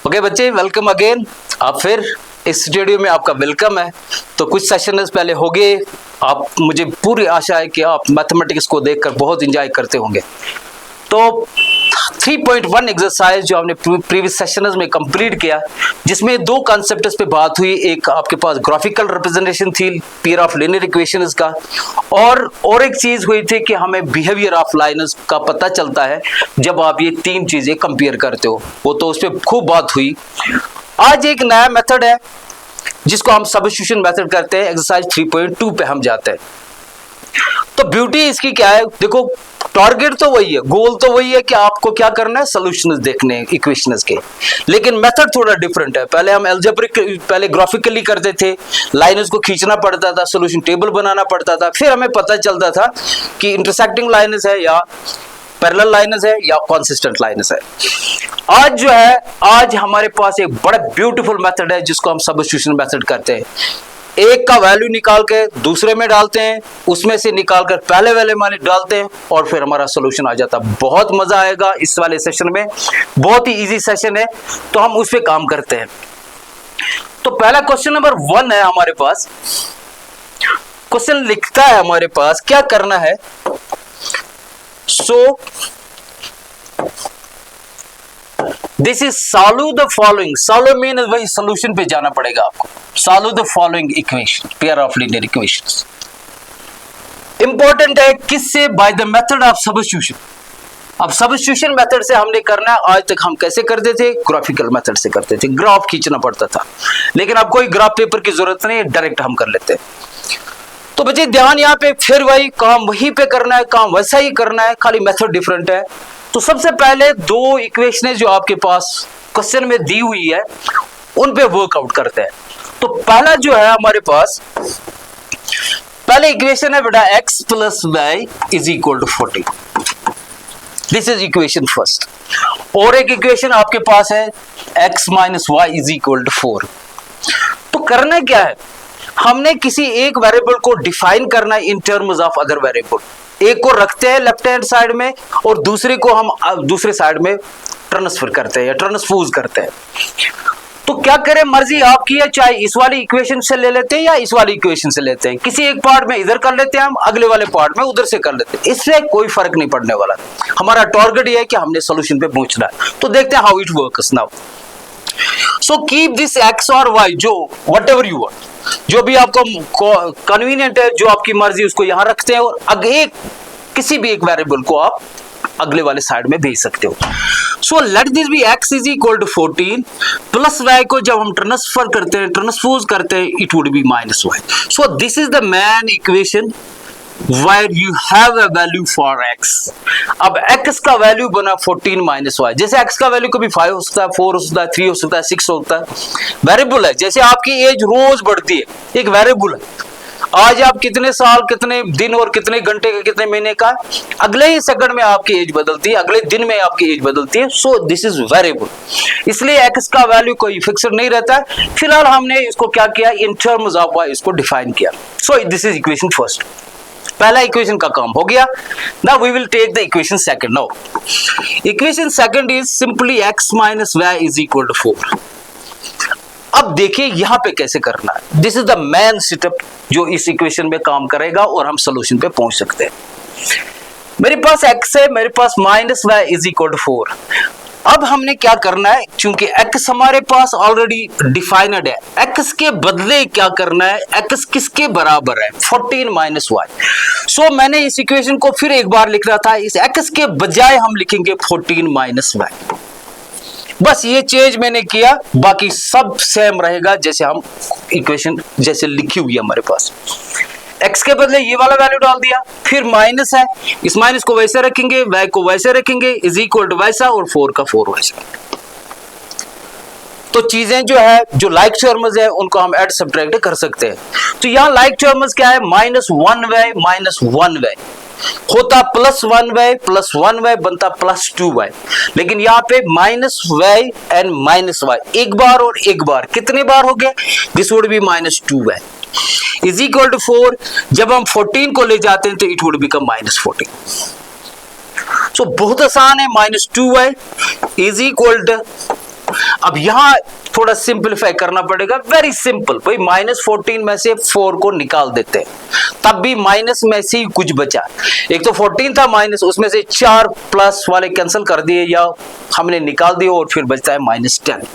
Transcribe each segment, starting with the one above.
Okay बच्चे, welcome again. आप फिर इस स्टूडियो में आपका वेलकम है। तो कुछ सेशंस पहले हो गए, आप मुझे पूरी आशा है कि आप मैथमेटिक्स को देखकर बहुत एंजॉय करते होंगे। तो 3.1 एक्सरसाइज जो हमने प्रीवियस सेशंस में कंप्लीट किया, जिसमें दो कॉन्सेप्ट्स पे बात हुई। एक आपके पास ग्राफिकल रिप्रेजेंटेशन थी पेयर ऑफ लीनियर इक्वेशंस का, और एक चीज हुई थी कि हमें बिहेवियर ऑफ लाइन्स का पता चलता है जब आप ये तीन चीजें कंपेयर करते हो। वो तो उस पर खूब बात हुई। आज एक नया मेथड है जिसको हम सब्स्टिट्यूशन मेथड करते हैं। एक्सरसाइज 3.2 पे हम जाते हैं। तो ब्यूटी इसकी क्या है, देखो टारगेट तो वही है, गोल तो वही है कि आपको क्या करना है, सॉल्यूशंस देखने हैं इक्वेशंस के, लेकिन मेथड थोड़ा डिफरेंट है। पहले हम अलजेब्रिक, पहले ग्राफिकली करते थे, लाइन्स को खींचना पड़ता था, सॉल्यूशन टेबल बनाना पड़ता था, फिर हमें पता चलता था कि इंटरसेक्टिंग लाइन्स है या पैरेलल लाइन्स है या कंसिस्टेंट लाइन्स है। आज जो है, आज हमारे पास एक बड़ा ब्यूटीफुल मेथड है जिसको हम सब्स्टिट्यूशन मेथड करते हैं। एक का वैल्यू निकाल के दूसरे में डालते हैं, उसमें से निकाल कर पहले वाले में डालते हैं और फिर हमारा सॉल्यूशन आ जाता है। बहुत मजा आएगा इस वाले सेशन में, बहुत ही इजी सेशन है, तो हम उस पे काम करते हैं। तो पहला क्वेश्चन नंबर 1 है हमारे पास। क्वेश्चन लिखता है हमारे पास क्या करना है। So this is solve the following. Solve mean वही सॉल्यूशन पे जाना पड़ेगा आपको। Solve the following equation, pair of linear equations. Important है किससे, by the method of substitution. अब सब्स्टिट्यूशन मेथड से हमने करना है। आज तक हम कैसे करते थे, ग्राफिकल मेथड से करते थे, ग्राफ खींचना पड़ता था, लेकिन अब कोई ग्राफ पेपर की जरूरत नहीं, डायरेक्ट हम कर लेते हैं। तो बच्चे ध्यान, यहाँ पे फिर वही काम वहीं पे करना है, काम वैसा ही करना है, खाली मेथड डिफरेंट है। तो सबसे पहले दो इक्वेशन जो आपके पास क्वेश्चन में दी हुई है उन पे वर्कआउट करते हैं। तो पहला जो है हमारे पास, पहले इक्वेशन है बेटा x plus y is equal to 40। This is equation first. और एक इक्वेशन आपके पास है x minus y is equal to 4। तो करना क्या है, हमने किसी एक वेरिएबल को डिफाइन करना है इन टर्म्स ऑफ अदर वेरिएबल। एक को रखते हैं लेफ्ट हैंड साइड में और दूसरे को हम दूसरे साइड में ट्रांसफर करते हैं या ट्रांसपोज करते हैं। तो क्या करें, मर्जी आपकी है, चाहे इस वाली इक्वेशन से ले लेते हैं या इस वाली इक्वेशन से लेते हैं। किसी एक पार्ट में इधर कर लेते हैं हम, अगले वाले पार्ट में उधर से कर लेते हैं, इससे कोई फर्क नहीं पड़ने वाला। हमारा टारगेट ये है कि हमने सॉल्यूशन पे पहुंचना है। तो देखते हैं how it works now. So keep this x और वाई, जो वट एवर यू वांट, जो भी आपको कन्वीनियंट है, जो आपकी मर्जी, उसको यहां रखते हैं और अगले किसी भी एक वेरिएबल को आप अगले वाले साइड में भेज सकते हो। So let this be x is equal to 14 plus y को जब हम ट्रांसफर करते हैं, ट्रांसपोज करते हैं, it would be minus y। So this is the main equation where you have a value for x। अब x का value बना 14 माइनस y। जैसे x का वैल्यू कभी 5 हो सकता है, 4 हो सकता है, 3 हो सकता है, 6 हो सकता है, वेरिएबल है। जैसे आपकी एज रोज बढ़ती है, एक वेरिएबल है। आज आप कितने साल, कितने दिन और कितने घंटे का, कितने महीने का, अगले ही सेकंड में आपकी एज बदलती है, अगले दिन में आपकी एज बदलती है। सो दिस इज वेरिएबल, इसलिए x का वैल्यू कोई फिक्स्ड नहीं रहता है। फिलहाल हमने इसको क्या किया, इन टर्म्स ऑफ y इसको डिफाइन किया। So this is equation first. पहला इक्वेशन का काम हो गया। Now we will take the equation second. Now equation second is simply x minus y is equal to 4। अब देखिए यहां पे कैसे करना है। This is the main setup जो इस इक्वेशन में काम करेगा और हम सॉल्यूशन पे पहुंच सकते हैं। मेरे पास x है, मेरे पास minus y is equal to 4। अब हमने क्या करना है, क्योंकि x हमारे पास ऑलरेडी डिफाइंड है, x के बदले क्या करना है, x किसके बराबर है, 14 माइनस वाई। सो मैंने इस इक्वेशन को फिर एक बार लिख रहा था, इस x के बजाय हम लिखेंगे 14 माइनस वाई। बस ये चेंज मैंने किया, बाकी सब सेम रहेगा जैसे हम इक्वेशन जैसे लिखी हुई है हमारे पास। x के बदले ये वाला वैल्यू डाल दिया, फिर माइनस है, इस माइनस को वैसे रखेंगे, y को वैसे रखेंगे, इज इक्वल टू वैसा और 4 का 4 वैसा। तो चीजें जो है, जो लाइक टर्म्स है, उनको हम ऐड सब्ट्रैक्ट कर सकते हैं। तो यहाँ लाइक टर्म्स क्या है, -1y माइनस 1y होता +1y बनता +2y, लेकिन यहाँ पे -y एंड -y एक बार और एक बार, कितने बार हो गया, this would be -2y is equal to 4। जब हम 14 को ले जाते हैं तो इट वुड बिकम -14। सो बहुत आसान है, -2y इज इक्वल टू, अब यहाँ थोड़ा सिंपलीफाई करना पड़ेगा, वेरी सिंपल भाई, -14 में से 4 को निकाल देते हैं, तब भी माइनस में से ही कुछ बचा। एक तो 14 था माइनस, उसमें से 4 प्लस वाले कैंसिल कर दिए या हमने निकाल दिए और फिर बचता है -10,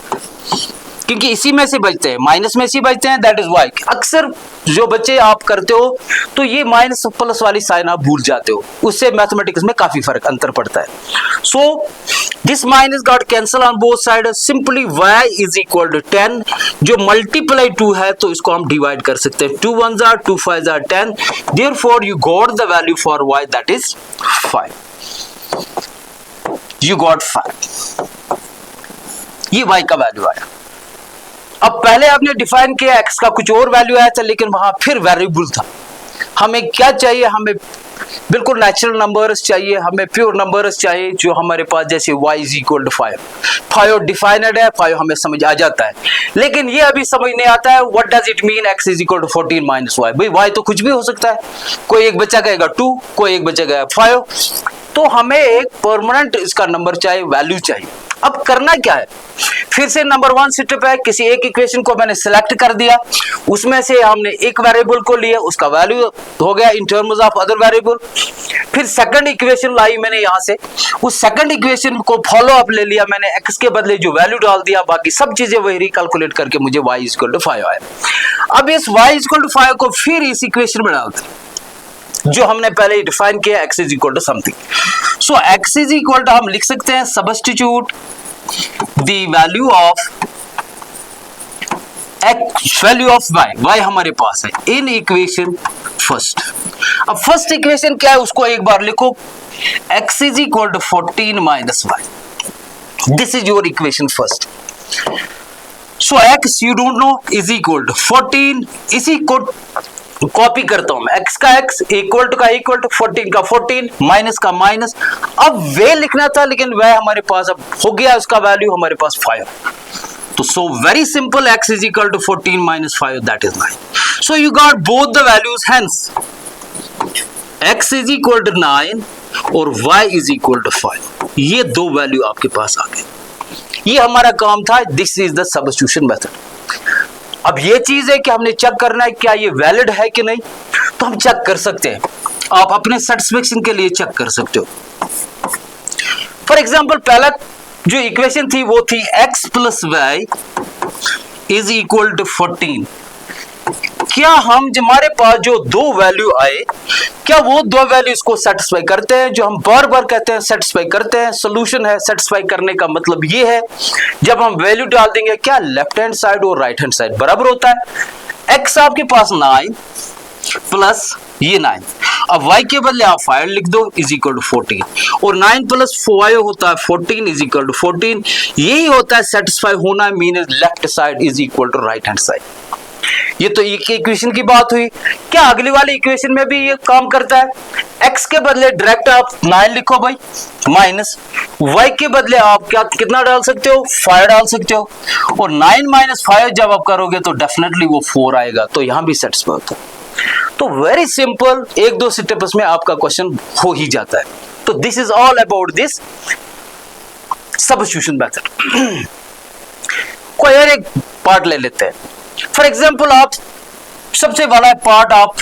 क्योंकि इसी में से बचते हैं, माइनस में से बचते हैं, दैट इज वाई। अक्सर जो बच्चे आप करते हो तो ये माइनस प्लस वाली साइन आप भूल जाते हो, उससे मैथमेटिक्स में काफी फर्क अंतर पड़ता है। So this minus got cancel on both side, simply y is equal to 10, जो मल्टीप्लाई 2 है तो इसको हम डिवाइड कर सकते हैं, 2 1s are 2 5s are 10, therefore you got the value for y, that is 5, you got 5, ये y का वैल्यू आया। अब पहले आपने डिफाइन किया x का कुछ और वैल्यू आया था, लेकिन वहां फिर वेरिएबल था। हमें क्या चाहिए, हमें बिल्कुल नेचुरल नंबर्स चाहिए, हमें प्योर नंबर्स चाहिए जो हमारे पास, जैसे y is equal to 5 defined है, 5 हमें समझ आ जाता है, लेकिन ये अभी समझ नहीं आता है what does it mean x is equal to 14 minus y। भाई y तो कुछ भी हो सकता है, कोई एक बच्चा कहेगा 2, कोई एक बच्चा कहेगा 5, तो हमें एक परमानेंट इसका नंबर चाहिए, वैल्यू चाहिए। अब करना क्या है, फिर से नंबर 1 स्टेप है, किसी एक इक्वेशन को मैंने सिलेक्ट कर दिया, उसमें से हमने एक वेरिएबल को लिया, उसका वैल्यू हो गया इन टर्म्स ऑफ अदर वेरिएबल। फिर सेकंड इक्वेशन लाई मैंने यहां से, उस सेकंड इक्वेशन को फॉलो अप ले लिया मैंने, x के बदले जो वैल्यू डाल दिया, बाकी सब चीजें वही रिकैलकुलेट करके मुझे y इज इक्वल टू 5 आया। अब इस y इज इक्वल टू 5 को फिर इस इक्वेशन में डालते हैं जो हमने पहले डिफाइन किया, x is equal to something. So x is equal to हम लिख सकते हैं substitute the value of y हमारे पास है इन इक्वेशन फर्स्ट। अब फर्स्ट इक्वेशन क्या है उसको एक बार लिखो, x is equal to 14 minus y, this is your equation first. So x you don't know is equal to 14, इसी को कॉपी करता हूं मैं, x का x, इक्वल टू का इक्वल टू, 14 का 14, माइनस का माइनस। अब वे लिखना था लेकिन वह हमारे पास अब हो गया, उसका वैल्यू हमारे पास 5, तो so very simple, x is equal to 14 minus 5, that is 9। So you got both the values, hence x is equal to 9 और y इज इक्वल टू 5, ये दो वैल्यू आपके पास आ गए। ये हमारा काम था, this is the substitution method. अब ये चीज है कि हमने चेक करना है क्या ये वैलिड है कि नहीं, तो हम चेक कर सकते हैं, आप अपने सेटिस्फेक्शन के लिए चेक कर सकते हो। फॉर एग्जांपल पहला जो इक्वेशन थी वो थी x plus y is equal to 14। क्या हम हमारे पास जो दो वैल्यू आए, क्या वो दो वैल्यूज को सेटिस्फाई करते हैं, जो हम बार बार कहते हैं सेटिस्फाई करते हैं। सोल्यूशन है, सेटिस्फाई करने का मतलब ये है जब हम वैल्यू डाल देंगे क्या लेफ्ट हैंड साइड और राइट हैंड साइड बराबर होता है। x आपके पास 9 प्लस ये 9, अब y के बदले आप 5 लिख दो इज इक्वल टू 14, और 9 प्लस 5 होता है 14 इज इक्वल टू 14। यही होता है सेटिस्फाई होना, mean left side is equal to right hand side. ये तो एक इक्वेशन की बात हुई। क्या अगली वाली इक्वेशन में भी ये काम करता है? x के बदले डायरेक्ट आप 9 लिखो भाई, माइनस y के बदले आप क्या कितना डाल सकते हो, 5 डाल सकते हो, और 9 माइनस 5 जब आप करोगे तो डेफिनेटली वो 4 आएगा, तो यहां भी सेटिस्फाई होता है। तो वेरी सिंपल, एक दो स्टेप्स में आपका क्वेश्चन हो ही जाता है। तो this is all about this substitution method. कोई और एक पार्ट ले लेते हैं। फॉर एग्जाम्पल आप सबसे बड़ा पार्ट, आप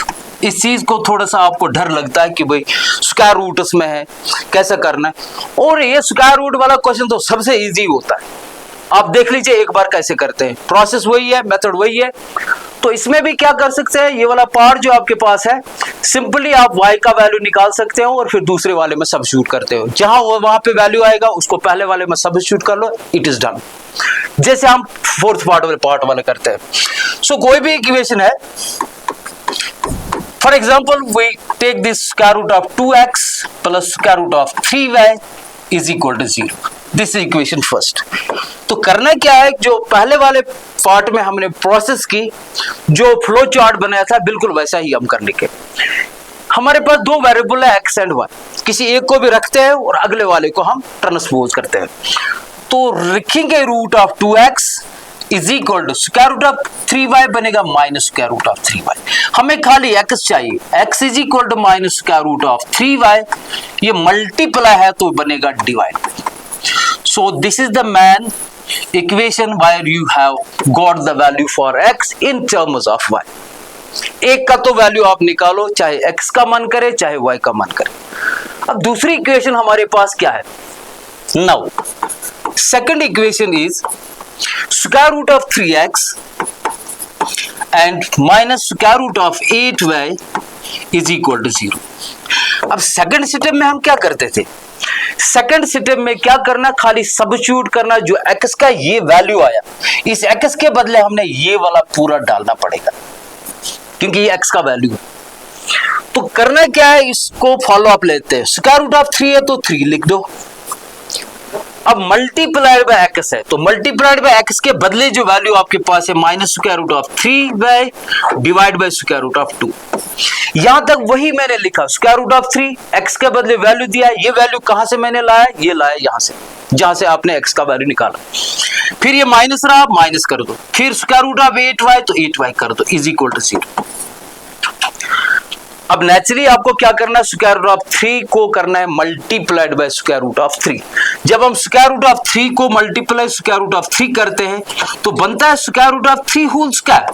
इस चीज को थोड़ा सा आपको डर लगता है कि भाई स्क्वायर रूट उसमें है, कैसा करना है, और ये स्क्वायर रूट वाला क्वेश्चन तो सबसे इजी होता है। आप देख लीजिए एक बार कैसे करते हैं, प्रोसेस वही है, मेथड वही है। तो इसमें भी क्या कर सकते हैं, ये वाला पार्ट जो आपके पास है, सिंपली आप y का वैल्यू निकाल सकते हो और फिर दूसरे वाले में सब्स्टिट्यूट करते हो, जहां वहां पे वैल्यू आएगा उसको पहले वाले में सब्स्टिट्यूट कर लो, इट इज डन। जैसे हम फोर्थ पार्ट वाले करते हैं। सो कोई भी इक्वेशन है, for example we take this square root of 2x plus square root of 3y is equal to 0, this is equation first. तो करना क्या है, जो पहले वाले पार्ट में हमने प्रोसेस की, जो फ्लो चार्ट बनाया था बिल्कुल वैसा ही हम करने के। हमारे पास दो वेरिएबल है x एंड y, किसी एक को भी रखते हैं और अगले वाले को हम ट्रांसपोज करते हैं। तो रखेंगे root of 2x is equal to square root of 3y बनेगा minus square root of 3y। हमें खाली x चाहिए, x is equal to minus square root of 3y, ये मल्टीप्लाई है तो बनेगा divide. So this is the main equation where you have got the value for x in terms of y. एक का तो वैल्यू आप निकालो, चाहे x का मन करे चाहे y का मन करे. अब दूसरी इक्वेशन हमारे पास क्या है? Now second equation is square root of 3x and minus square root of 8y is equal to 0. अब सेकंड स्टेप में हम क्या करते थे? सेकंड स्टेप में क्या करना, खाली सब्स्टिट्यूट करना. जो x का ये वैल्यू आया, इस x के बदले हमने ये वाला पूरा डालना पड़ेगा क्योंकि ये x का वैल्यू है. तो करना क्या है, इसको फॉलो अप लेते हैं. स्क्वायर रूट ऑफ 3 है तो 3 लिख दो. अब मल्टीप्लाइड बाय x है तो मल्टीप्लाइड बाय x के बदले जो वैल्यू आपके पास है minus square root of 3 by divide by square root of 2. यहां तक वही मैंने लिखा, स्क्वायर रूट ऑफ 3 x के बदले वैल्यू दिया. ये वैल्यू कहां से मैंने लाया? ये लाया यहां से, जहां से आपने x का वैल्यू निकाला. फिर ये माइनस रहा, माइनस कर दो. फिर स्क्वायर रूट ऑफ 8y तो 8y कर दो इज इक्वल टू 0. अब नेचुरली आपको क्या करना है, स्क्वायर रूट ऑफ 3 को करना है multiplied by square root of 3. जब हम स्क्वायर रूट ऑफ 3 को मल्टीप्लाई स्क्वायर रूट ऑफ 3 करते हैं तो बनता है square root of 3 whole square.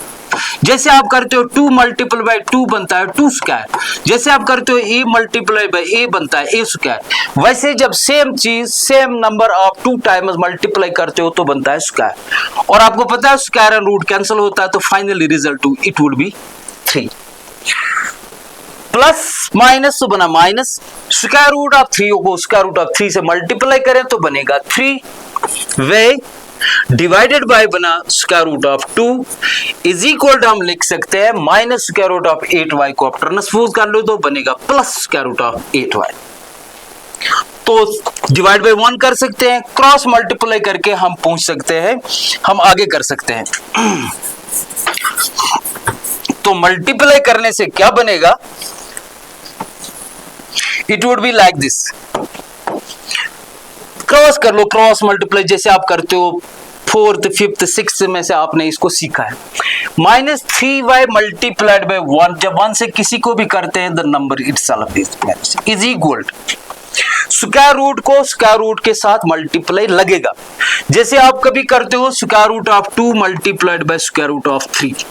जैसे आप करते हो 2 मल्टीप्लाई बाय 2 बनता है 2 स्क्वायर. जैसे आप करते हो a मल्टीप्लाई बाय a बनता है a स्क्वायर. वैसे जब सेम चीज same number of 2 times multiply करते हो तो बनता है स्क्वायर. और आपको पता है स्क्वायर एंड रूट कैंसिल होता है तो finally result it would be 3. Plus minus तो बना माइनस, स्क्वायर रूट ऑफ 3 को स्क्वायर रूट ऑफ 3 से मल्टीप्लाई करें तो बनेगा 3 वे डिवाइडेड बाय बना square root of 2 is equal to हम लिख सकते हैं minus square root of 8y को आप ट्रांसपोज कर लो तो बनेगा plus square root of 8y. तो डिवाइड बाय 1 कर सकते हैं, क्रॉस मल्टीप्लाई करके हम पूछ सकते हैं, हम आगे कर सकते हैं. तो मल्टीप्लाई करने से क्या बनेगा, it would be like this. Cross कर लो, क्रॉस मल्टीप्लाई जैसे आप करते हो 4th 5th 6th में से आपने इसको सीखा है. माइनस 3y मल्टीप्लाइड बाय 1, जब 1 से किसी को भी करते हैं the number itself is equal square root को स्क्वायर रूट के साथ मल्टीप्लाई लगेगा. जैसे आप कभी करते हो square root of 2 multiplied by square root of 3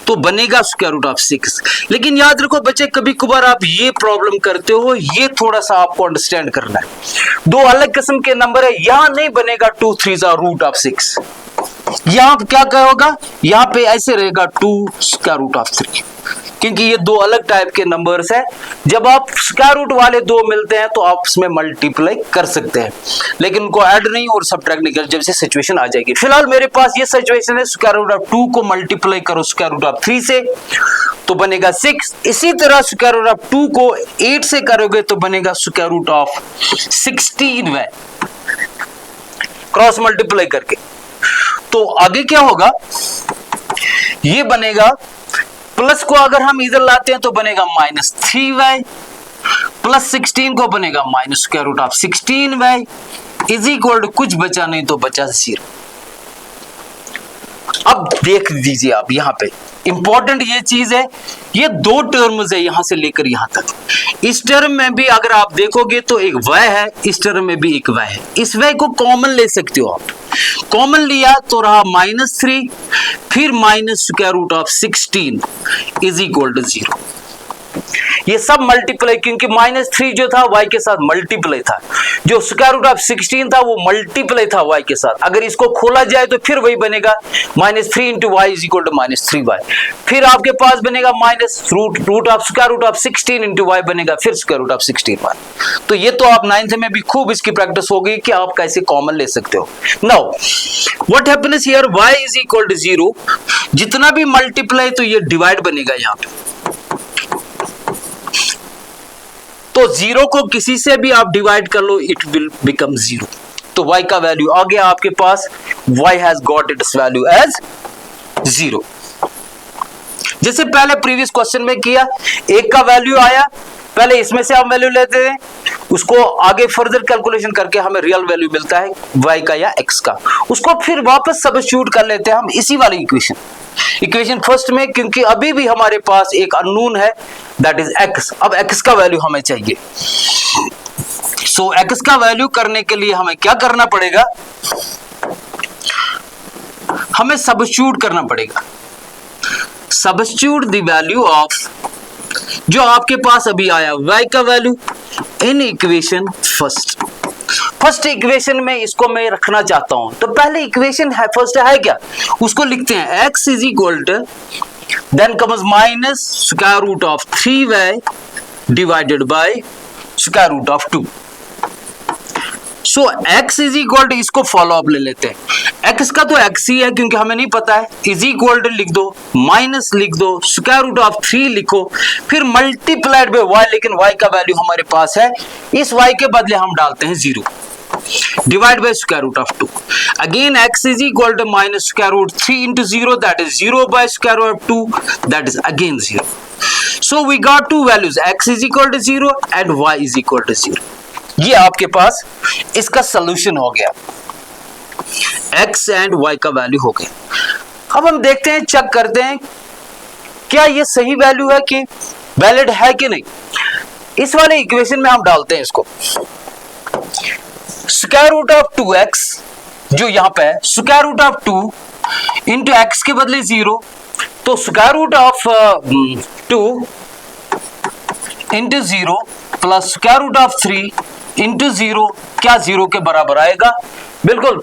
तो बनेगा स्क्वायर रूट ऑफ 6. लेकिन याद रखो बच्चे, कभी कभार आप ये प्रॉब्लम करते हो, ये थोड़ा सा आपको अंडरस्टैंड करना है. 2 अलग किस्म के नंबर है, यहां नहीं बनेगा 2 3 रूट ऑफ 6. यहां क्या कहोगा, यहां पे ऐसे रहेगा 2 स्क्वायर रूट ऑफ 3 क्योंकि ये 2 अलग टाइप के नंबर्स है. जब आप स्क्वायर रूट वाले 2 मिलते हैं तो आप उसमें मल्टीप्लाई कर सकते हैं, लेकिन उनको ऐड नहीं और सब्ट्रैक्ट नहीं कर, जब से सिचुएशन आ जाएगी. फिलहाल मेरे पास ये सिचुएशन है, स्क्वायर रूट ऑफ 2 को मल्टीप्लाई करो स्क्वायर रूट ऑफ 3 से तो बनेगा 6. इसी तरह स्क्वायर रूट ऑफ 2 को 8 से करोगे तो बनेगा स्क्वायर रूट ऑफ 16 में क्रॉस मल्टीप्लाई करके. तो आगे क्या होगा, ये बनेगा प्लस को अगर हम इधर लाते हैं तो बनेगा माइनस 3y प्लस 16 को बनेगा minus square root of 16y is equal to कुछ बचा नहीं तो बचा 0. अब देख दीजिए आप, यहां पे इंपॉर्टेंट ये चीज है, ये 2 टर्म्स है यहां से लेकर यहां तक. इस टर्म में भी अगर आप देखोगे तो एक y है, इस टर्म में भी एक y है. इस y को कॉमन ले सकते हो आप. कॉमन लिया तो रहा -3 फिर minus square root of 16 is equal to 0. ये सब मल्टीप्लाई, क्योंकि -3 जो था y के साथ मल्टीप्लाई था, जो स्क्वायर रूट ऑफ 16 था वो मल्टीप्लाई था y के साथ. अगर इसको खोला जाए तो फिर वही बनेगा -3 into y is equal to -3y. फिर आपके पास बनेगा minus root of square root of 16 into y बनेगा फिर स्क्वायर रूट ऑफ 16y. तो ये तो आप 9th में भी खूब इसकी प्रैक्टिस हो गई कि आप कैसे कॉमन ले सकते हो. Now what happens here, y is equal to 0, जितना भी मल्टीप्लाई तो ये डिवाइड बनेगा यहाँ पे. तो 0 को किसी से भी आप डिवाइड कर लो इट विल बिकम 0. तो y का वैल्यू आ गया आपके पास, y has got its value as 0. जैसे पहले प्रीवियस क्वेश्चन में किया, एक का वैल्यू आया, पहले इसमें से हम वैल्यू लेते हैं, उसको आगे फर्दर कैलकुलेशन करके हमें रियल वैल्यू मिलता है y का या x का, उसको फिर वापस सब्स्टिट्यूट कर लेते हैं हम इसी वाली इक्वेशन फर्स्ट में, क्योंकि अभी भी हमारे पास एक अननोन है दैट इज x. अब x का वैल्यू हमें चाहिए. सो x का वैल्यू करने के लिए हमें क्या करना पड़ेगा, हमें सब्स्टिट्यूट करना पड़ेगा। सब्स्टिट्यूट द वैल्यू ऑफ जो आपके पास अभी आया y का value in equation first equation में इसको मैं रखना चाहता हूं। तो पहले इक्वेशन है फर्स्ट है क्या, उसको लिखते हैं x is equal to then comes minus square root of 3y divided by square root of 2। So x is equal to, इसको फॉलो अप ले लेते हैं। x का तो x ही है क्योंकि हमें नहीं पता है, इज इक्वल टू लिख दो, माइनस लिख दो, स्क्वायर रूट ऑफ 3 लिखो, फिर मल्टीप्लाइड बाय y, लेकिन y का वैल्यू हमारे पास है, इस y के बदले हम डालते हैं 0 divide by square root of 2। Again x is equal to minus square root 3 into 0 that is 0 by square root of 2 that is again 0। So we got two values, x is equal to 0 and y is equal to 0। ये आपके पास इसका solution हो गया, x and y का value हो गया। अब हम देखते हैं, चेक करते हैं क्या ये सही वैल्यू है कि वैलिड है कि नहीं। इस वाले इक्वेशन में हम डालते हैं इसको, स्क्वायर रूट ऑफ 2x जो यहां पे है, square root of 2 into x के बदले 0, तो square root of 2 into 0 plus square root of 3 into 0, क्या 0 के बराबर आएगा, बिल्कुल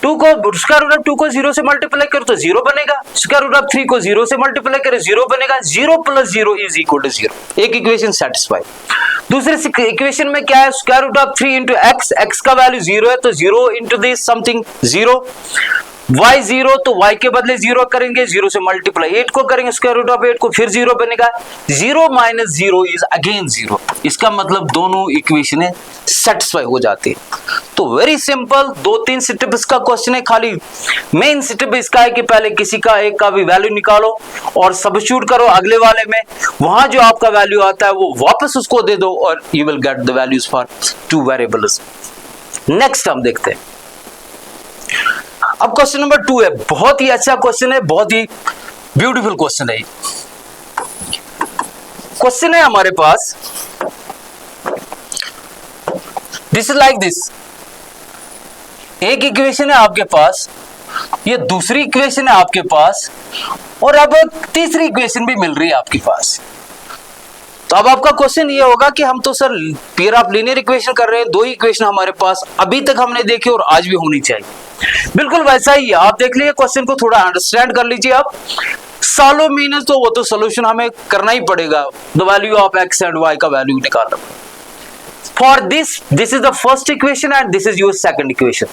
2 को स्क्वायर रूट ऑफ 2 को 0 से मल्टीप्लाई करो तो 0 बनेगा, स्क्वायर रूट ऑफ 3 को 0 से मल्टीप्लाई करें 0 बनेगा, 0 प्लस 0 इज इक्वल टू 0। एक इक्वेशन सेटिस्फाई। दूसरे इक्वेशन में क्या है, square root of 3 into x का वैल्यू 0 है तो 0 इंटू दिस समथिंग 0, y 0 तो y के बदले 0 करेंगे, 0 से मल्टीप्लाई 8 को करेंगे, स्क्वायर रूट ऑफ 8 को, फिर 0 बनेगा, 0 माइनस 0 इज अगेन 0। इसका मतलब दोनों इक्वेशनें सेटिस्फाई हो जाती है। तो वेरी सिंपल, 2-3 स्टेप्स का क्वेश्चन है, खाली मेन स्टेप इसका है कि पहले किसी का एक का भी वैल्यू निकालो और सब्स्टिट्यूट करो अगले वाले में, वहां जो आपका वैल्यू आता है वो वापस उसको दे दो और you will get the values for 2 variables. Next हम देखते हैं, अब क्वेश्चन नंबर 2 है, बहुत ही अच्छा क्वेश्चन है, बहुत ही ब्यूटीफुल क्वेश्चन है। क्वेश्चन है हमारे पास, दिस इज लाइक दिस, एक इक्वेशन है आपके पास, ये दूसरी इक्वेशन है आपके पास, और अब तीसरी इक्वेशन भी मिल रही है आपके पास। तो अब आपका क्वेश्चन ये होगा कि हम तो sir pair of linear equation कर रहे हैं, 2 ही इक्वेशन हमारे पास अभी तक हमने देखी और आज भी होनी चाहिए। बिल्कुल वैसा ही है, आप देख लीजिए क्वेश्चन को, थोड़ा अंडरस्टैंड कर लीजिए आप। सॉल्व मीन्स तो वो तो सोल्यूशन हमें करना ही पड़ेगा, the value of x and y का वैल्यू निकालना। For this is the first equation and this is your second equation.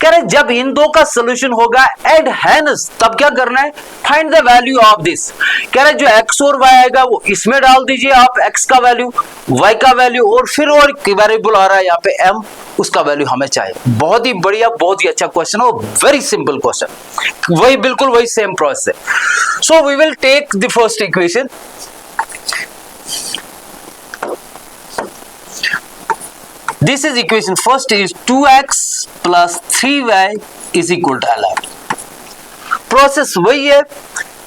कह रहे जब इन दो का सोल्यूशन होगा एंड हेंस तब क्या करना है, find the value of this. कह रहे जो x और y आएगा वो इसमें डाल दीजिए आप, x का वैल्यू, y का वैल्यू, और फिर और वेरिएबल आ रहा है यहाँ पे m, उसका वैल्यू हमें चाहिए। बहुत ही बढ़िया, बहुत ही अच्छा क्वेश्चन है, वेरी सिंपल क्वेश्चन, वही बिल्कुल वही सेम प्रोसेस है। So we will take the first equation, this is equation first is 2x plus 3y is equal to 11। Process वही है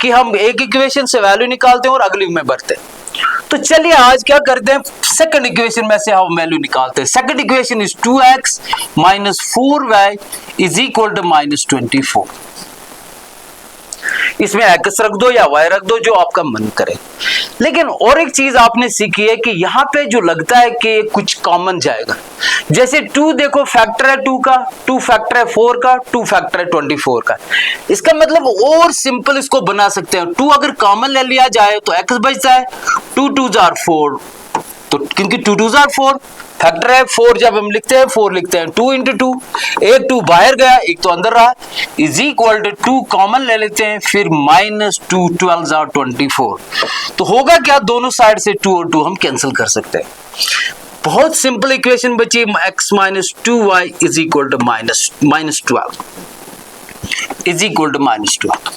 कि हम एक इक्वेशन से वैल्यू निकालते हैं और अगली में बढ़ते हैं। तो चलिए आज क्या करते हैं, सेकंड इक्वेशन में से हम वैल्यू निकालते हैं। Second equation is 2x minus 4y is equal to minus 24। इसमें x रख दो या y रख दो, जो आपका मन करे। लेकिन और एक चीज आपने सीखी है कि यहाँ पे जो लगता है कि कुछ कॉमन जाएगा, जैसे 2 देखो फैक्टर है 2 का, 2 फैक्टर है 4 का, 2 फैक्टर है 24 का। इसका मतलब और सिंपल इसको बना सकते हैं, 2 अगर कॉमन ले लिया जाए तो x बचता है, 2 2s are 4, तो क्योंकि 2 2s are 4 फैक्टर है, 4 जब हम लिखते हैं 4 लिखते हैं 2 into 2, एक 2 बाहर गया एक तो अंदर रहा, इज इक्वल टू 2 कॉमन ले लेते हैं, फिर माइनस 2 12s are 24। तो होगा क्या, दोनों साइड से 2 और 2 हम कैंसिल कर सकते हैं। बहुत सिंपल इक्वेशन बची, x minus 2y is equal to minus 12 is equal to minus 12।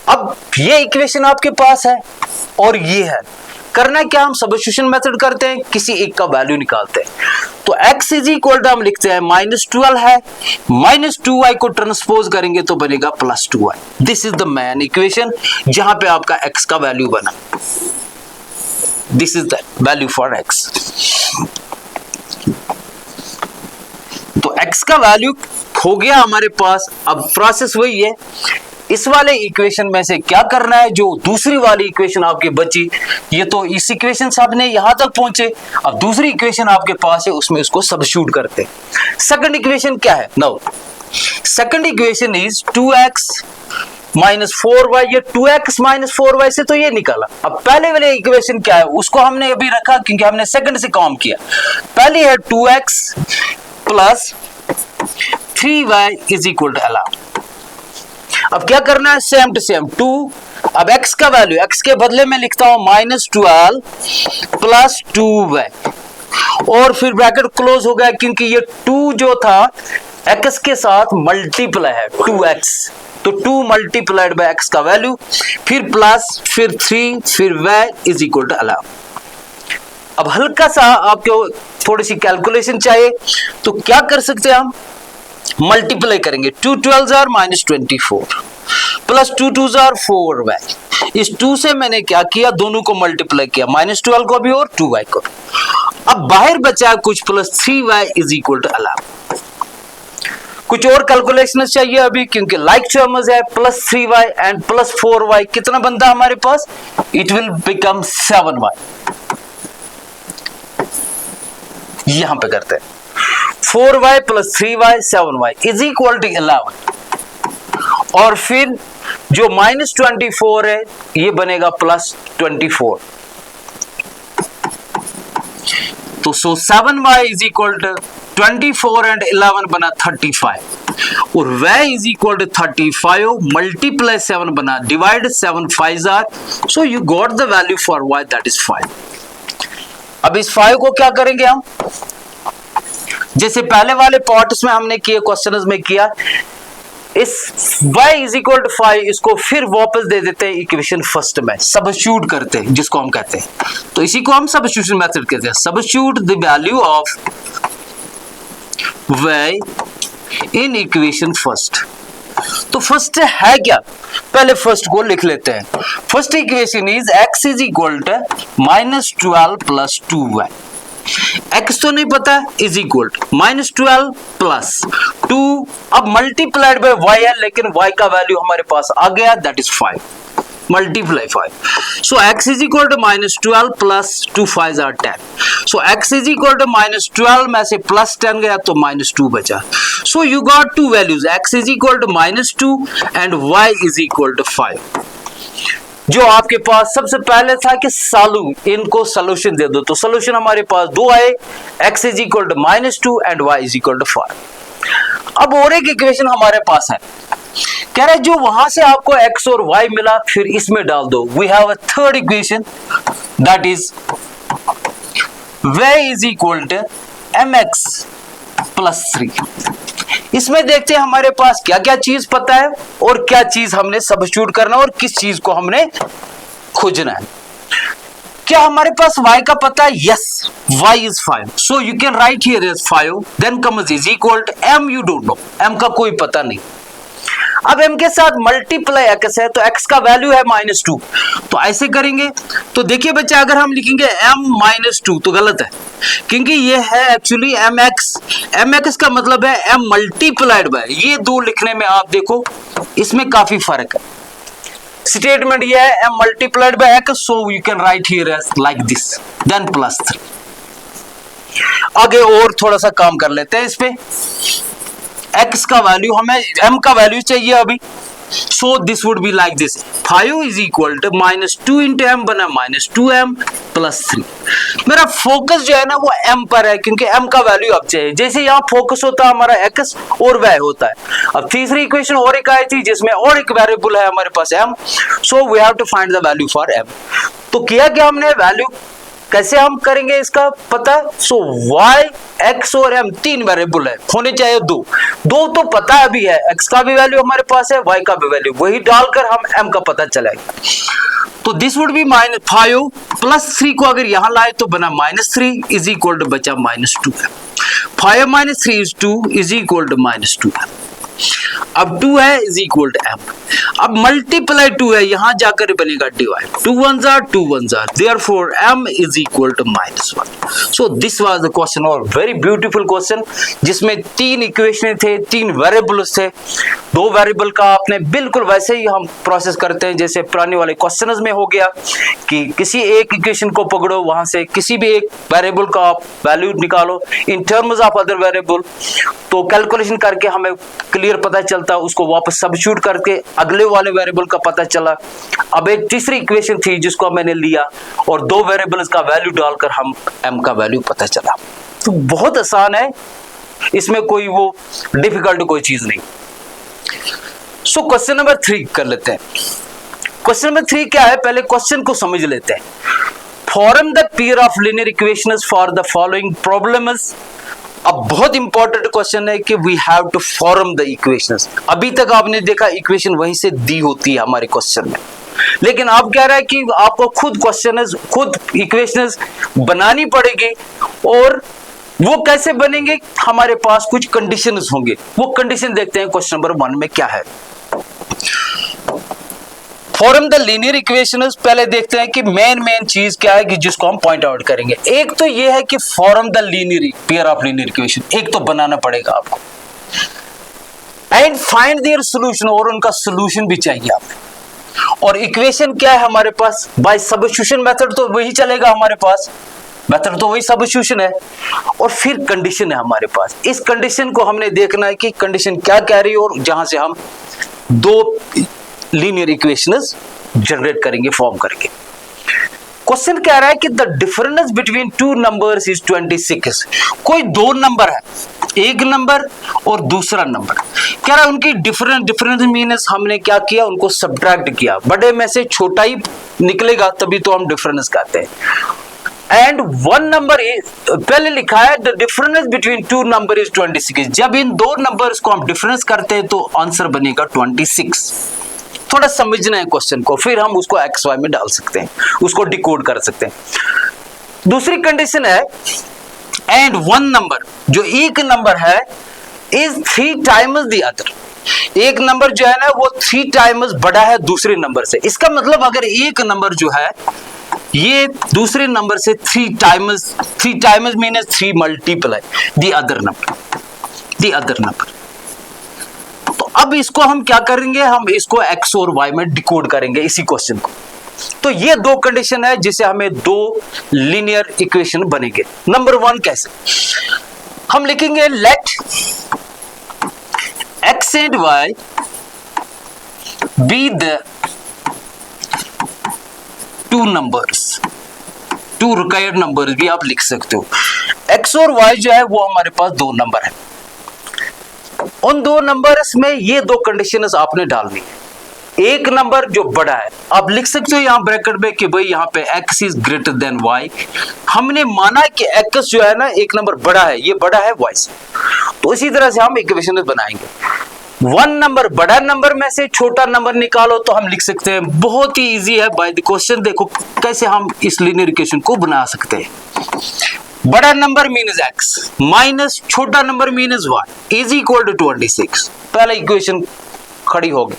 अब ये इक्वेशन आपके पास है और ये है, करना क्या, हम सब्स्टिट्यूशन मेथड करते हैं, किसी एक का वैल्यू निकालते हैं। तो x इज इक्वल टू हम लिखते हैं माइनस 12 है, माइनस 2y को ट्रांसपोज करेंगे तो बनेगा plus 2y। This is the main equation जहां पे आपका x का वैल्यू बना, this is the value for x। तो x का वैल्यू हो गया हमारे पास। अब प्रोसेस वही है, इस वाले इक्वेशन में से क्या करना है, जो दूसरी वाली इक्वेशन आपकी बची, ये तो इस इक्वेशन से आपने यहां तक पहुंचे, अब दूसरी इक्वेशन आपके पास है उसमें उसको सब्स्टिट्यूट करते हैं। सेकंड इक्वेशन क्या है, now second equation is 2x minus 4y, ये 2x माइनस 4y से तो ये निकाला। अब पहले वाले इक्वेशन क्या है उसको हमने अभी रखा क्योंकि हमने सेकंड से काम किया। पहली है 2x plus 3y is equal to 11। अब क्या करना है, सेम टू सेम 2, अब x का वैल्यू x के बदले में लिखता हूं -12 प्लस 2y और फिर ब्रैकेट क्लोज हो गया क्योंकि ये 2 जो था x के साथ मल्टीप्लाई है 2x, तो 2 मल्टीप्लाइड बाय x का वैल्यू, फिर प्लस, फिर 3, फिर y इज इक्वल टू 11। अब हल्का सा आपको थोड़ी सी कैलकुलेशन चाहिए तो क्या कर सकते हैं हम, मल्टीप्लाई करेंगे, 2 12 आर -24 प्लस 2 2 आर 4y। इस 2 से मैंने क्या किया, दोनों को मल्टीप्लाई किया, -12 को भी और 2y को। अब बाहर बचा कुछ plus 3y is equal to 11। कुछ और कैलकुलेशन चाहिए अभी क्योंकि लाइक टर्म्स है, plus 3y and plus 4y कितना बनता हमारे पास, इट विल बिकम 7y। यहां पे करते हैं 4y plus 3y 7y is equal to 11 और फिर जो -24 है ये बनेगा प्लस 24, तो 7y is equal to 24 and 11 बना 35 और y is equal to 35 multiply 7 बना divide 7 5 are, so you got the value for y that is 5। अब इस 5 को क्या करेंगे हम, जैसे पहले वाले पार्ट्स में हमने किए, क्वेश्चंस में किया, इस y इज इक्वल टू 5 इसको फिर वापस दे देते हैं इक्वेशन फर्स्ट में, सब्स्टिट्यूट करते हैं जिसको हम कहते हैं, तो इसी को हम सब्स्टिट्यूशन मेथड कहते हैं। Substitute the value of y in equation first. तो फर्स्ट है क्या, पहले फर्स्ट को लिख लेते हैं। First equation is x is equal to -12 plus 2y। x तो नहीं पता, इज इक्वल टू -12 प्लस 2, अब मल्टीप्लाइड बाय y है लेकिन y का वैल्यू हमारे पास आ गया that is 5, multiply 5, so x is equal to -12 plus 2 5 are 10, so x is equal to -12 में से प्लस 10 गया तो -2 बचा, so you got two values, x is equal to -2 and y is equal to 5। जो आपके पास सबसे पहले था कि सालू, इनको सोल्यूशन दे दो, तो सोल्यूशन हमारे पास दो आए, x is equal to -2 and y is equal to 5। अब और एक इक्वेशन हमारे पास है, कह रहे जो वहां से आपको x और y मिला फिर इसमें डाल दो। We have a third equation that is y is equal to mx plus 3। इसमें देखते हैं हमारे पास क्या क्या चीज पता है और क्या चीज हमने सब्स्टिट्यूट करना और किस चीज को हमने खोजना है। क्या हमारे पास y का पता है, yes, y is 5, so you can write here as 5, then comes is equal to m, you don't know, m का कोई पता नहीं। अब m के साथ मल्टीप्लाई x है तो x का वैल्यू है -2, तो ऐसे करेंगे, तो देखिए बच्चे अगर हम लिखेंगे m-2 तो गलत है क्योंकि ये है एक्चुअली mx का मतलब है m मल्टीप्लाइड बाय, ये दो लिखने में आप देखो इसमें काफी फर्क है। स्टेटमेंट ये है m multiplied by x, so you can write here as like this, then plus 3। आगे और थोड़ा सा काम कर लेते हैं इस पे। x का वैल्यू हमें m का वैल्यू चाहिए अभी, so this would be like this, 5 is equal to -2 into m बना -2m प्लस 3। मेरा फोकस जो है ना वो m पर है क्योंकि m का वैल्यू अब चाहिए, जैसे यहाँ फोकस होता है हमारा x और y होता है। अब तीसरी इक्वेशन और एक आई थी जिसमें और एक वेरिएबल है हमारे पास m, so we have to find the value for m। तो किया क्या हमने, वैल्यू कैसे हम करेंगे इसका पता, सो y, x और m तीन वेरिएबल है, होने चाहिए दो तो पता अभी है, x का भी वैल्यू हमारे पास है, y का भी वैल्यू, वही डालकर हम m का पता चलेगा। तो दिस वुड बी -5 प्लस 3 को अगर यहां लाए तो बना -3 इज इक्वल टू बचा -2 है, 5 - 3 is 2 इज इक्वल टू -2 है। अब 2 है इज इक्वल टू m, अब मल्टीप्लाई 2 है, यहां जाकर बनेगा डिवाइड, 2 1 जार 2 1 जार, therefore m is equal to -1। So this was the question, और वेरी ब्यूटीफुल क्वेश्चन, जिसमें 3 इक्वेशन थे, 3 वेरिएबल्स थे। 2 वेरिएबल का आपने बिल्कुल वैसे ही हम प्रोसेस करते हैं जैसे पुराने वाले क्वेश्चंस में हो गया कि किसी एक इक्वेशन को पकड़ो, वहां से किसी भी एक वेरिएबल का आप वैल्यू निकालो इन टर्म्स ऑफ अदर वेरिएबल, तो कैलकुलेशन करके हमें क्लियर पता चलता, उसको वापस सब्स्टिट्यूट करके अगले वाले वेरिएबल का पता चला। अब एक तीसरी इक्वेशन थी जिसको मैंने लिया और 2 वेरिएबल्स का वैल्यू डालकर हम m का वैल्यू पता चला। तो बहुत आसान है, इसमें कोई वो डिफिकल्ट कोई चीज नहीं। सो क्वेश्चन नंबर 3 कर लेते हैं। क्वेश्चन नंबर 3 क्या है, पहले क्वेश्चन को समझ लेते हैं। Form the pair of linear equations for the following problems. अब बहुत इंपॉर्टेंट क्वेश्चन है कि we have to form the equations. अभी तक आपने देखा इक्वेशन वहीं से दी होती है हमारे क्वेश्चन में, लेकिन आप कह रहा है कि आपको खुद इक्वेशंस बनानी पड़ेगी, और वो कैसे बनेंगे, हमारे पास कुछ कंडीशंस होंगे। वो कंडीशन देखते हैं क्वेश्चन नंबर 1 में क्या है। फॉर्म द लीनियर इक्वेशंस, पहले देखते हैं कि मेन चीज क्या है कि जिसको हम पॉइंट आउट करेंगे। एक तो ये है कि form the linear pair of linear equation, एक तो बनाना पड़ेगा आपको, एंड फाइंड देयर सॉल्यूशन, और उनका सॉल्यूशन भी चाहिए आपको। और इक्वेशन क्या है हमारे पास, बाय सब्स्टिट्यूशन मेथड तो वही चलेगा हमारे पास, मेथड तो वही सब्स्टिट्यूशन है। और फिर कंडीशन है हमारे पास, इस कंडीशन को हमने देखना है कि कंडीशन क्या कह रही है, और जहां से हम 2 लीनियर इक्वेशंस जनरेट करेंगे फॉर्म करके। क्वेश्चन कह रहा है कि the difference between 2 numbers is 26। कोई 2 नंबर है, एक नंबर और दूसरा नंबर, कह रहा है उनकी डिफरेंस मीन्स हमने क्या किया, उनको सब्ट्रैक्ट किया, बड़े में से छोटा ही निकलेगा तभी तो हम डिफरेंस कहते हैं। एंड 1 नंबर पहले लिखा है the difference between 2 number is 26। जब इन 2 नंबर्स को हम डिफरेंस करते हैं तो आंसर बनेगा 26। थोड़ा समझना है क्वेश्चन को, फिर हम उसको एक्स वाई में डाल सकते हैं, उसको डिकोड कर सकते हैं। दूसरी कंडीशन है एंड 1 नंबर, जो एक नंबर है, इज 3 टाइम्स द अदर। एक नंबर जो है ना वो 3 टाइम्स बड़ा है दूसरे नंबर से। इसका मतलब अगर एक नंबर जो है ये दूसरे नंबर से 3 times means 3 multiple the other number. तो अब इसको हम क्या करेंगे, हम इसको x और y में डिकोड करेंगे इसी क्वेश्चन को। तो ये 2 कंडीशन है जिसे हमें 2 लीनियर इक्वेशन बनेंगे। नंबर 1 कैसे, हम लिखेंगे let x and y be the 2 numbers, 2 required numbers भी आप लिख सकते हो। x और y जो है वो हमारे पास 2 नंबर है, उन 2 नंबर्स में ये 2 कंडीशंस आपने डालनी है। एक नंबर जो बड़ा है, आप लिख सकते हो यहां ब्रैकेट में कि भाई यहाँ पे x is greater than y। हमने माना कि x जो है ना एक नंबर बड़ा है, ये बड़ा है y से, तो इसी तरह से हम इक्वेशन बनाएंगे। 1 नंबर बड़ा नंबर में से छोटा नंबर निकालो तो हम लिख सकते हैं, बहुत ही इजी है बाय द क्वेश्चन। देखो कैसे हम इस लीनियर इक्वेशन को बना सकते हैं। बड़ा नंबर मीन्स x माइनस छोटा number means y is equal to 26। पहला इक्वेशन खड़ी होगी,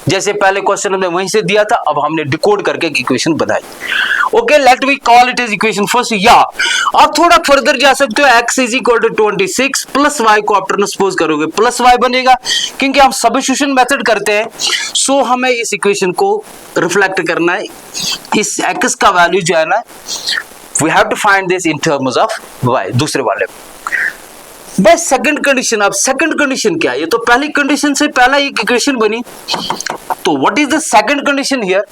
जैसे पहले क्वेश्चन हमने वहीं से दिया था, अब हमने डिकोड करके इक्वेशन बनाई। Okay, let we call it is equation first. या आप थोड़ा फर्दर जा सकते हो, x is equal to 26 plus y को आप ट्रांसपोज करोगे प्लस y बनेगा, क्योंकि हम सब्स्टिट्यूशन मेथड करते हैं। सो हमें इस इक्वेशन को रिफ्लेक्ट करना है, इस x का वैल्यू जो है ना we have to find this in terms of y दूसरे वाले। बस सेकंड कंडीशन, अब सेकंड कंडीशन क्या है, ये तो पहली कंडीशन से पहला एक इक्वेशन बनी, तो what is the second condition here.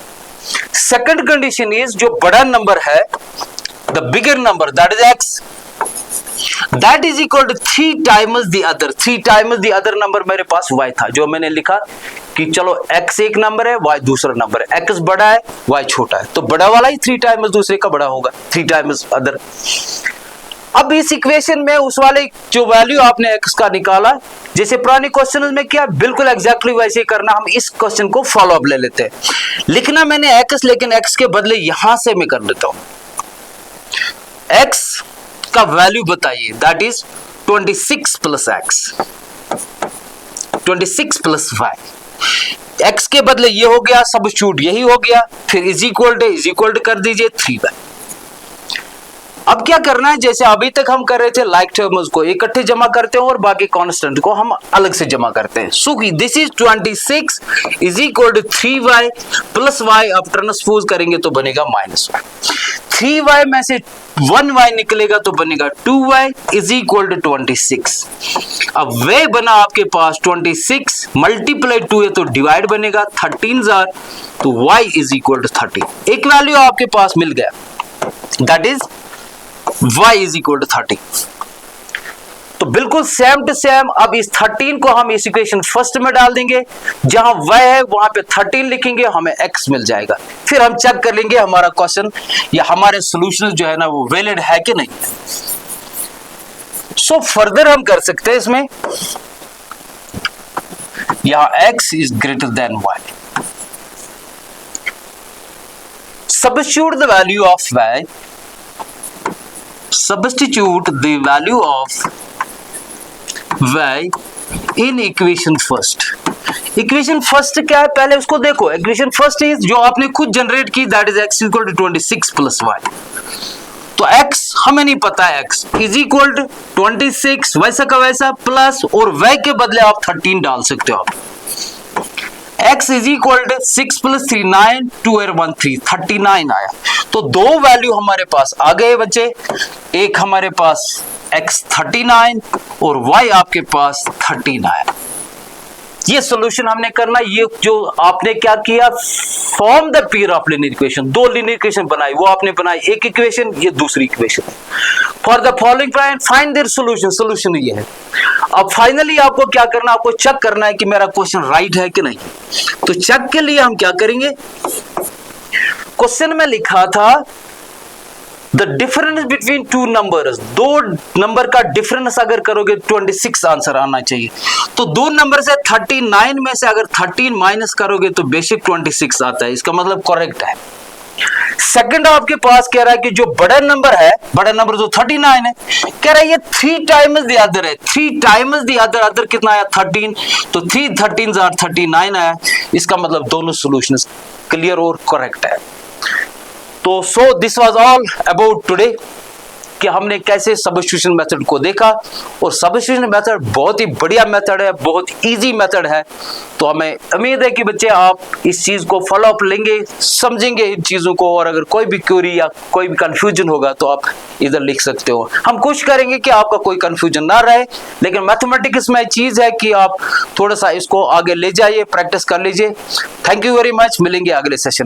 Second condition is जो बड़ा नंबर है, the bigger number that is x, that is equal to 3 times the other. 3 times the other number मेरे पास y था, जो मैंने लिखा कि चलो x एक नंबर है, y दूसरा नंबर है, x बड़ा है y छोटा है, तो बड़ा वाला ही 3 टाइम्स दूसरे का बड़ा होगा, 3 टाइम्स अदर। अब इस इक्वेशन में उस वाले जो वैल्यू आपने x का निकाला, जैसे पुराने क्वेश्चन में किया, बिल्कुल एग्जैक्टली वैसे ही करना। हम इस क्वेश्चन को फॉलो अप ले लेते हैं। लिखना मैंने x, लेकिन x के बदले यहां से मैं कर लेता हूं, x का वैल्यू बताइए, that is 26 plus x। 26 plus y. X के बदले ये हो गया, सब्स्टिट्यूट यही हो गया, फिर इज इक्वल कर दीजिए 3y। अब क्या करना है, जैसे अभी तक हम कर रहे थे लाइक टर्म्स को इकट्ठे जमा करते हैं और बाकी कांस्टेंट को हम अलग से जमा करते हैं। So this is 26 is equal to 3y plus y। अब ट्रांसपोज करेंगे तो बनेगा -y। 3y में से 1y निकलेगा तो बनेगा 2y इज इक्वल टू 26। अब वे बना आपके पास 26 मल्टीप्लाई 2 है तो डिवाइड बनेगा 13 जार, तो y इज इक्वल टू 30। एक वैल्यू आपके पास मिल गया, that is y is equal to 30। तो बिल्कुल सेम टू सेम अब इस 13 को हम इस इक्वेशन फर्स्ट में डाल देंगे, जहां y है वहां पे 13 लिखेंगे, हमें x मिल जाएगा। फिर हम चेक कर लेंगे हमारा क्वेश्चन या हमारे सॉल्यूशन जो है ना वो वैलिड है कि नहीं। सो फर्दर हम कर सकते हैं इसमें, यहां x is greater than y, substitute the value of y, substitute the value of y in equation first। Equation first क्या है पहले उसको देखो। इक्वेशन फर्स्ट इज जो आपने खुद जनरेट की, that is x equal to 26 plus y। तो x हमें नहीं पता है, x इज इक्वल टू 26 वैसा का वैसा प्लस, और y के बदले आप 13 डाल सकते हो आप। x is equal to 6 plus 3 9 2 और 1 3 39 आया। तो दो वैल्यू हमारे पास आ गए बच्चे, एक हमारे पास x 39 और y आपके पास 13 आया। ये सॉल्यूशन हमने करना, ये जो आपने क्या किया, form the pair of linear equation. दो लीनियर इक्वेशन बनाई, वो आपने बनाई एक इक्वेशन, ये दूसरी equation. For the following find their solution, solution ये है। अब फाइनली आपको क्या करना, आपको चेक करना है कि मेरा क्वेश्चन राइट है कि नहीं। तो चेक के लिए हम क्या करेंगे, क्वेश्चन में लिखा था the difference between two numbers, दो नंबर का डिफरेंस अगर करोगे 26 आंसर आना चाहिए। तो दो नंबर से 39 में से अगर 13 माइनस करोगे तो बेसिक 26 आता है, इसका मतलब करेक्ट है। सेकंड आपके पास कह रहा है कि जो बड़ा नंबर है, बड़ा नंबर जो 39 है, कह रहा है ये 3 टाइम्स द अदर है, 3 टाइम्स द अदर। अदर कितना आया 13, तो 3 13 आर 39 आया। इसका मतलब दोनों सॉल्यूशंस क्लियर और करेक्ट है। तो सो this was all about today कि हमने कैसे सब्स्टिट्यूशन मेथड को देखा, और सब्स्टिट्यूशन मेथड बहुत ही बढ़िया मेथड है, बहुत इजी मेथड है। तो हमें उम्मीद है कि बच्चे आप इस चीज़ को फॉलो अप लेंगे, समझेंगे इन चीज़ों को, और अगर कोई भी क्वेरी या कोई भी कंफ्यूजन होगा तो आप इधर लिख सकते हो। हम कोशिश करेंगे कि आपका कोई कंफ्यूजन ना रहे, लेकिन मैथमेटिक्स में चीज़ है कि आप थोड़ा सा इसको आगे ले जाइए, प्रैक्टिस कर लीजिए। थैंक यू वेरी मच, मिलेंगे अगले सेशन।